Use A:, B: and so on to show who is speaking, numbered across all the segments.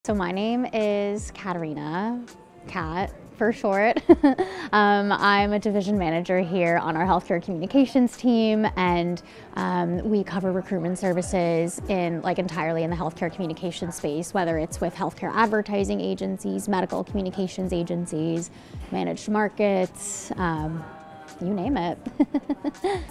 A: So my name is Katerina, Kat for short. I'm a division manager here on our healthcare communications team, and we cover recruitment services entirely in the healthcare communication space, whether it's with healthcare advertising agencies, medical communications agencies, managed markets, you name it.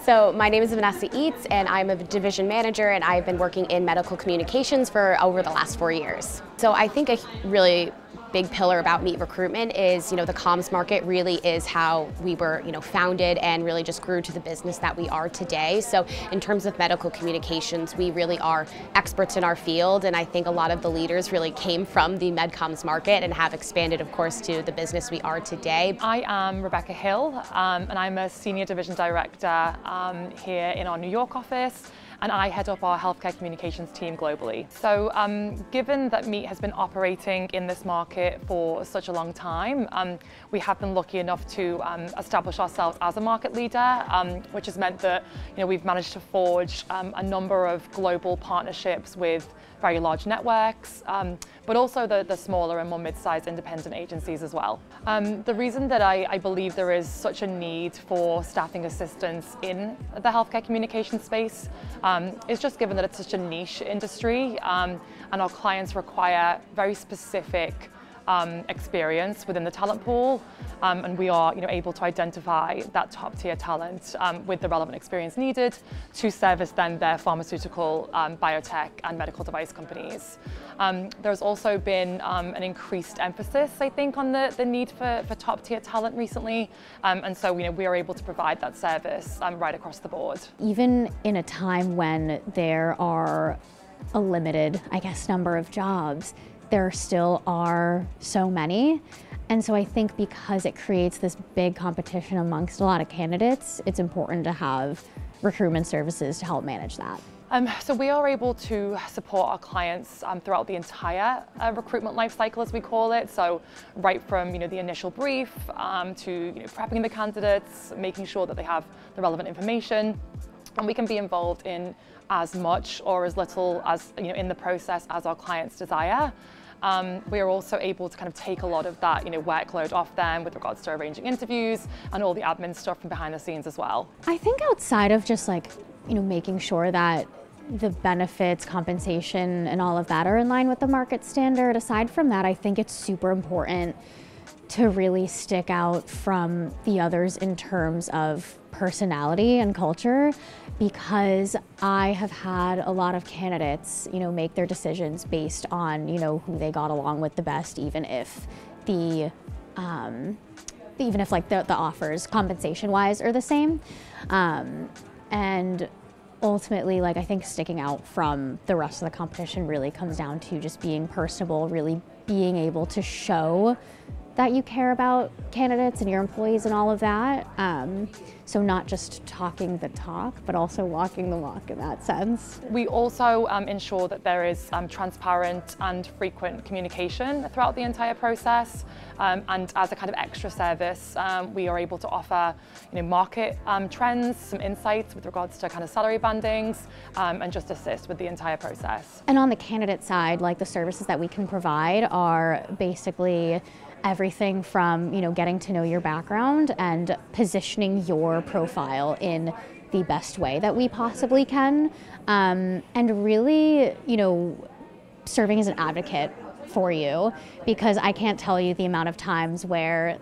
B: So my name is Vanessa and I'm a division manager, and I've been working in medical communications for over the last 4 years. So I think a really big pillar about Meet Recruitment is, the comms market really is how we were, founded and really just grew to the business that we are today. So in terms of medical communications, we really are experts in our field, and I think a lot of the leaders really came from the med comms market and have expanded, of course, to the business we are today.
C: I am Rebekah Hill, and I'm a senior division director here in our New York office, and I head up our healthcare communications team globally. So given that Meet has been operating in this market for such a long time, we have been lucky enough to establish ourselves as a market leader, which has meant that we've managed to forge a number of global partnerships with very large networks, but also the smaller and more mid-sized independent agencies as well. The reason that I believe there is such a need for staffing assistance in the healthcare communication space is just given that it's such a niche industry, and our clients require very specific experience within the talent pool, and we are able to identify that top tier talent with the relevant experience needed to service then their pharmaceutical, biotech and medical device companies. There's also been an increased emphasis, I think, on the need for top tier talent recently, and so we are able to provide that service right across the board.
A: Even in a time when there are a limited, number of jobs, there still are so many. And so I think because it creates this big competition amongst a lot of candidates, it's important to have recruitment services to help manage that.
C: So we are able to support our clients throughout the entire recruitment life cycle, as we call it. So right from the initial brief to prepping the candidates, making sure that they have the relevant information, and we can be involved in as much or as little as in the process as our clients desire. We are also able to kind of take a lot of that workload off them with regards to arranging interviews and all the admin stuff from behind the scenes as well.
A: I think outside of just making sure that the benefits, compensation, and all of that are in line with the market standard, aside from that, I think it's super important to really stick out from the others in terms of personality and culture, because I have had a lot of candidates, make their decisions based on, who they got along with the best, even if the offers compensation-wise are the same. And ultimately, I think sticking out from the rest of the competition really comes down to just being personable, really being able to show that you care about candidates and your employees and all of that. So not just talking the talk, but also walking the walk in that sense.
C: We also ensure that there is transparent and frequent communication throughout the entire process. And as a kind of extra service, we are able to offer market trends, some insights with regards to kind of salary bandings, and just assist with the entire process.
A: And on the candidate side, the services that we can provide are basically everything from getting to know your background and positioning your profile in the best way that we possibly can, and really serving as an advocate for you, because I can't tell you the amount of times where,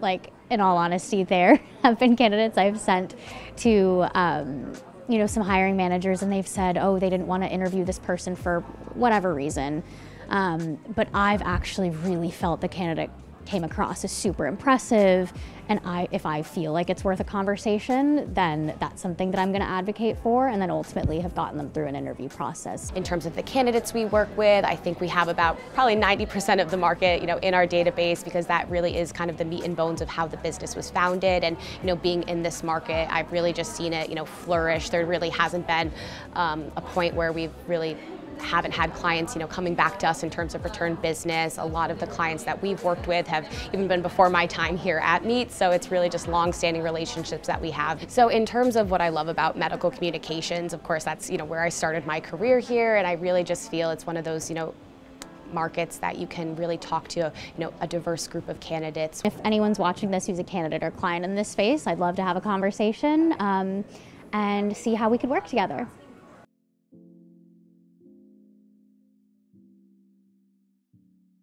A: in all honesty, there have been candidates I've sent to some hiring managers, and they've said, oh, they didn't want to interview this person for whatever reason, but I've actually really felt the candidate came across as super impressive, and if I feel like it's worth a conversation, then that's something that I'm going to advocate for, and then ultimately have gotten them through an interview process.
B: In terms of the candidates we work with, I think we have about probably 90% of the market in our database, because that really is kind of the meat and bones of how the business was founded. And being in this market, I've really just seen it flourish. There really hasn't been a point where we've really haven't had clients, coming back to us in terms of return business. A lot of the clients that we've worked with have even been before my time here at Meet, so it's really just long-standing relationships that we have. So in terms of what I love about medical communications, of course, that's where I started my career here, and I really just feel it's one of those markets that you can really talk to a diverse group of candidates.
A: If anyone's watching this who's a candidate or client in this space, I'd love to have a conversation and see how we could work together.